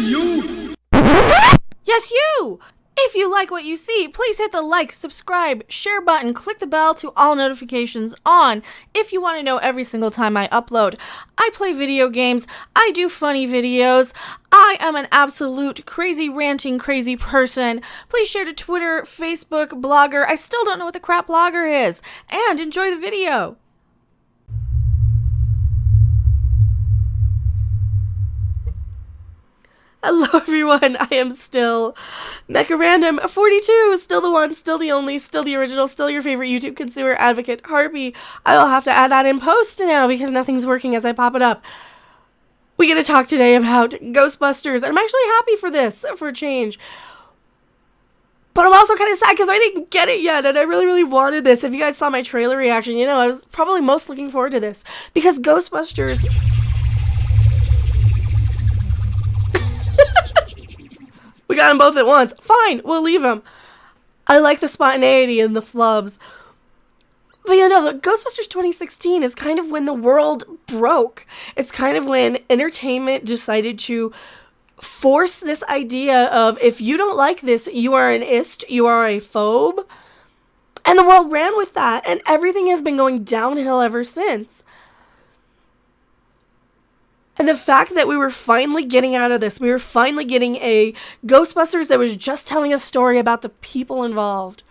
you! Yes, you! If you like what you see, please hit the like, subscribe, share button, click the bell to all notifications on if you want to know every single time I upload. I play video games, I do funny videos, I am an absolute crazy ranting crazy person. Please share to Twitter, Facebook, Blogger, I still don't know what the crap Blogger is, and enjoy the video. Hello everyone, I am still Mecha Random 42, still the one, still the only, still the original, still your favorite YouTube consumer advocate, Harpy. I will have to add that in post now because nothing's working as I pop it up. We get to talk today about Ghostbusters, and I'm actually happy for this, for a change. But I'm also kind of sad because I didn't get it yet, and I really, really wanted this. If you guys saw my trailer reaction, you know I was probably most looking forward to this. Because Ghostbusters... We got them both at once. Fine, we'll leave them. I like the spontaneity and the flubs. But you know, Ghostbusters 2016 is kind of when the world broke. It's kind of when entertainment decided to force this idea of, if you don't like this, you are an ist, you are a phobe. And the world ran with that, and everything has been going downhill ever since. And the fact that we were finally getting out of this, we were finally getting a Ghostbusters that was just telling a story about the people involved.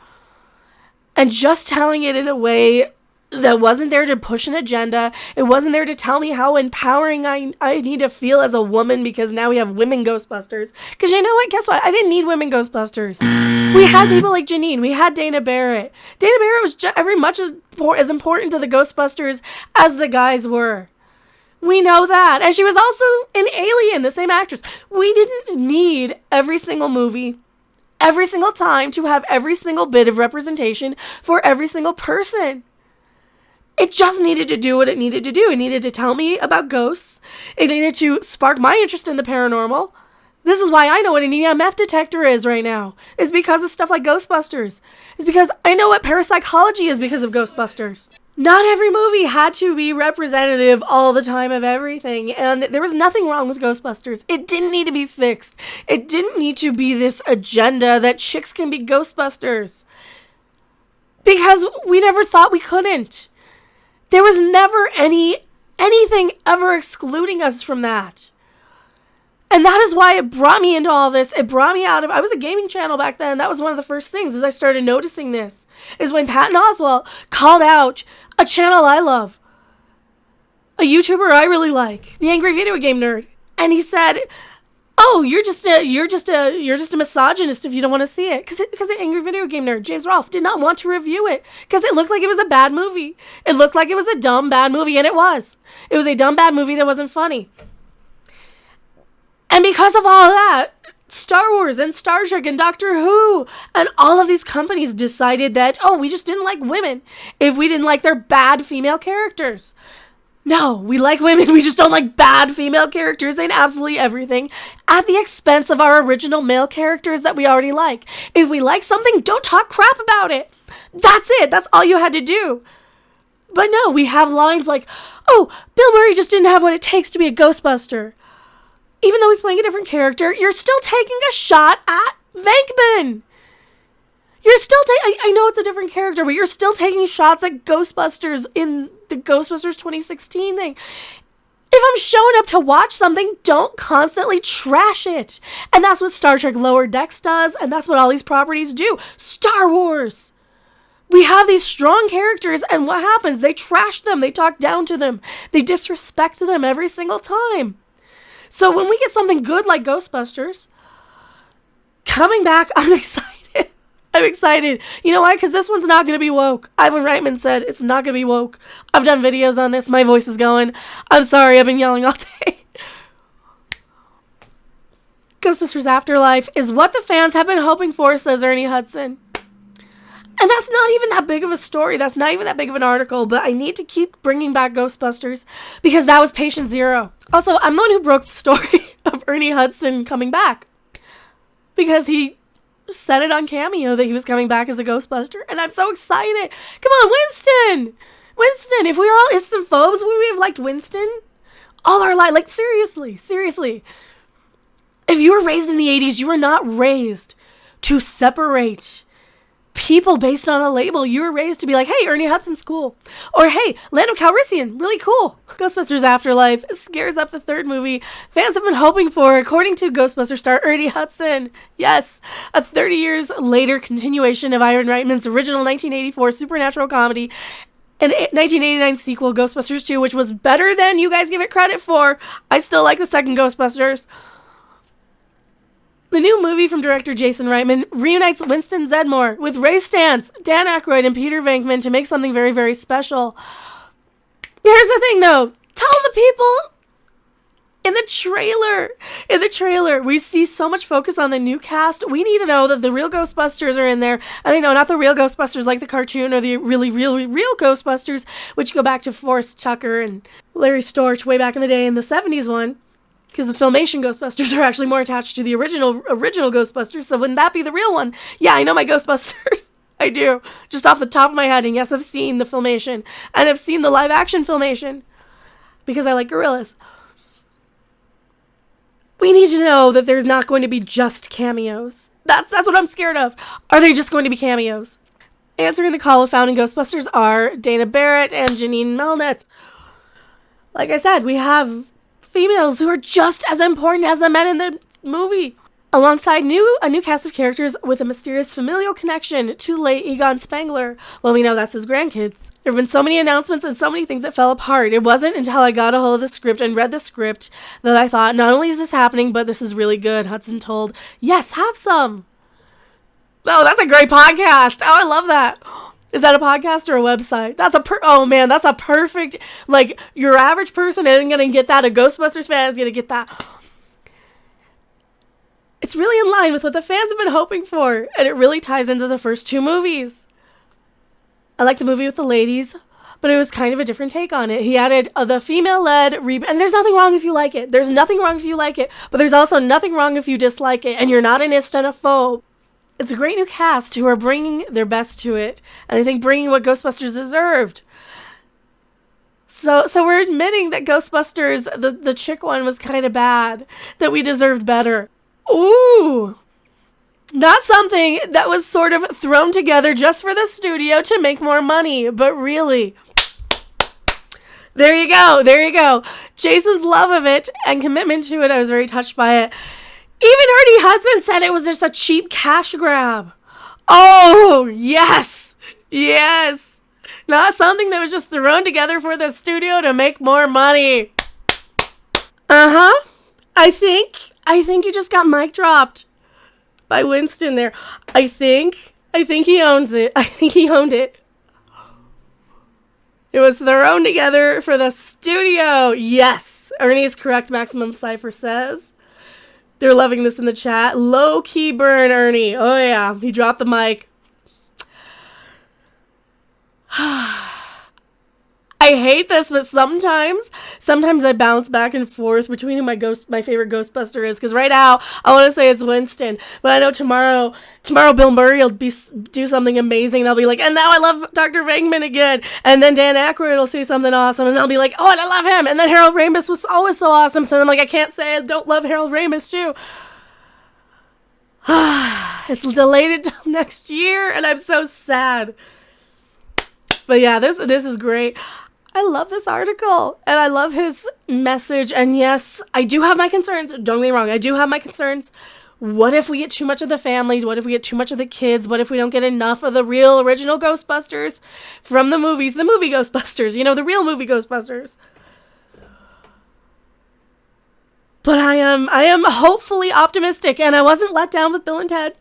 And just telling it in a way that wasn't there to push an agenda. It wasn't there to tell me how empowering I need to feel as a woman because now we have women Ghostbusters. Because you know what? Guess what? I didn't need women Ghostbusters. We had people like Janine. We had Dana Barrett. Dana Barrett was every much as important to the Ghostbusters as the guys were. We know that. And she was also an alien, the same actress. We didn't need every single movie, every single time to have every single bit of representation for every single person. It just needed to do what it needed to do. It needed to tell me about ghosts. It needed to spark my interest in the paranormal. This is why I know what an EMF detector is right now. It's because of stuff like Ghostbusters. It's because I know what parapsychology is because of Ghostbusters. Not every movie had to be representative all the time of everything, and there was nothing wrong with Ghostbusters. It didn't need to be fixed. It didn't need to be this agenda that chicks can be Ghostbusters. Because we never thought we couldn't. There was never anything ever excluding us from that. And that is why it brought me into all this. It brought me out of... I was a gaming channel back then. That was one of the first things as I started noticing this. Is when Patton Oswalt called out a channel I love. A YouTuber I really like. The Angry Video Game Nerd. And he said, oh, you're just a misogynist if you don't want to see it. Because the Angry Video Game Nerd, James Rolfe, did not want to review it. Because it looked like it was a bad movie. It looked like it was a dumb, bad movie. And it was. It was a dumb, bad movie that wasn't funny. And because of all that, Star Wars and Star Trek and Doctor Who and all of these companies decided that, oh, we just didn't like women if we didn't like their bad female characters. No, we like women, we just don't like bad female characters in absolutely everything at the expense of our original male characters that we already like. If we like something, don't talk crap about it. That's it. That's all you had to do. But no, we have lines like, oh, Bill Murray just didn't have what it takes to be a Ghostbuster. Even though he's playing a different character, you're still taking a shot at Venkman. You're still I know it's a different character, but you're still taking shots at Ghostbusters in the Ghostbusters 2016 thing. If I'm showing up to watch something, don't constantly trash it. And that's what Star Trek Lower Decks does, and that's what all these properties do. Star Wars. We have these strong characters, and what happens? They trash them. They talk down to them. They disrespect them every single time. So when we get something good like Ghostbusters coming back, I'm excited. I'm excited. You know why? Because this one's not going to be woke. Ivan Reitman said it's not going to be woke. I've done videos on this. My voice is going. I'm sorry. I've been yelling all day. Ghostbusters Afterlife is what the fans have been hoping for, says Ernie Hudson. And that's not even that big of a story. That's not even that big of an article. But I need to keep bringing back Ghostbusters because that was patient zero. Also, I'm the one who broke the story of Ernie Hudson coming back. Because he said it on Cameo that he was coming back as a Ghostbuster. And I'm so excited. Come on, Winston. Winston, if we were all Hidson phobes, would we have liked Winston? All our life. Like, seriously. If you were raised in the 80s, you were not raised to separate people based on a label. You were raised to be like, hey, Ernie Hudson's cool. Or, hey, Lando Calrissian, really cool. Ghostbusters Afterlife scares up the third movie fans have been hoping for, according to Ghostbusters star Ernie Hudson. Yes, a 30 years later continuation of Ivan Reitman's original 1984 supernatural comedy and 1989 sequel, Ghostbusters 2, which was better than you guys give it credit for. I still like the second Ghostbusters. The new movie from director Jason Reitman reunites Winston Zeddemore with Ray Stantz, Dan Aykroyd, and Peter Venkman to make something very, very special. Here's the thing, though. Tell the people in the trailer, we see so much focus on the new cast. We need to know that the real Ghostbusters are in there. And I know, not the real Ghostbusters like the cartoon or the really, really, real Ghostbusters, which go back to Forrest Tucker and Larry Storch way back in the day in the 70s one. Because the Filmation Ghostbusters are actually more attached to the original Ghostbusters, so wouldn't that be the real one? Yeah, I know my Ghostbusters. I do. Just off the top of my head, and yes, I've seen the Filmation. And I've seen the live-action Filmation. Because I like gorillas. We need to know that there's not going to be just cameos. That's what I'm scared of. Are they just going to be cameos? Answering the call of founding Ghostbusters are Dana Barrett and Janine Melnitz. Like I said, we have females who are just as important as the men in the movie. Alongside a new cast of characters with a mysterious familial connection to late Egon Spengler. Well, we know that's his grandkids. There have been so many announcements and so many things that fell apart. It wasn't until I got a hold of the script and read the script that I thought, not only is this happening, but this is really good. Hudson told, yes, have some. Oh, that's a great podcast. Oh, I love that. Is that a podcast or a website? That's a perfect, like, your average person isn't going to get that. A Ghostbusters fan is going to get that. It's really in line with what the fans have been hoping for, and it really ties into the first two movies. I like the movie with the ladies, but it was kind of a different take on it. He added the female-led and there's nothing wrong if you like it. There's nothing wrong if you like it, but there's also nothing wrong if you dislike it, and you're not an ist and a phobe. It's a great new cast who are bringing their best to it, and I think bringing what Ghostbusters deserved. So we're admitting that Ghostbusters, the chick one, was kind of bad, that we deserved better. Ooh, not something that was sort of thrown together just for the studio to make more money, but really, there you go. Jason's love of it and commitment to it, I was very touched by it. Even Ernie Hudson said it was just a cheap cash grab. Oh, yes. Not something that was just thrown together for the studio to make more money. I think you just got mic dropped by Winston there. I think he owns it. I think he owned it. It was thrown together for the studio. Yes. Ernie is correct, Maximum Cypher says. They're loving this in the chat. Low-key burn, Ernie. Oh, yeah. He dropped the mic. I hate this, but sometimes I bounce back and forth between who my favorite Ghostbuster is. Because right now, I want to say it's Winston. But I know tomorrow Bill Murray will do something amazing. And I'll be like, and now I love Dr. Venkman again. And then Dan Aykroyd will say something awesome. And I'll be like, oh, and I love him. And then Harold Ramis was always so awesome. So I'm like, I can't say I don't love Harold Ramis too. It's delayed until next year. And I'm so sad. But yeah, this is great. I love this article, and I love his message, and yes, I do have my concerns. Don't get me wrong, I do have my concerns. What if we get too much of the family? What if we get too much of the kids? What if we don't get enough of the real original Ghostbusters from the movies? The movie Ghostbusters, the real movie Ghostbusters. But I am hopefully optimistic, and I wasn't let down with Bill and Ted.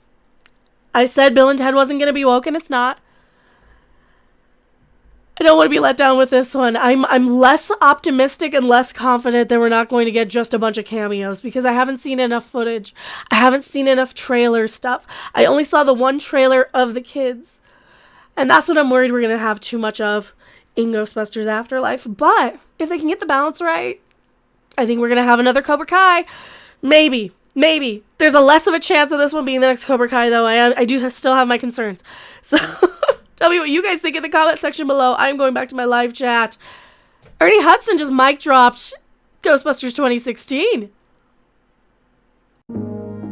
I said Bill and Ted wasn't going to be woke, and it's not. I don't want to be let down with this one. I'm less optimistic and less confident that we're not going to get just a bunch of cameos because I haven't seen enough footage. I haven't seen enough trailer stuff. I only saw the one trailer of the kids. And that's what I'm worried we're going to have too much of in Ghostbusters Afterlife. But if they can get the balance right, I think we're going to have another Cobra Kai. Maybe. There's a less of a chance of this one being the next Cobra Kai, though. I do still have my concerns. So... Tell me what you guys think in the comment section below. I'm going back to my live chat. Ernie Hudson just mic dropped Ghostbusters 2016.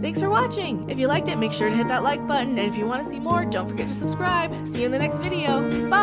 Thanks for watching! If you liked it, make sure to hit that like button, and if you want to see more, don't forget to subscribe. See you in the next video. Bye!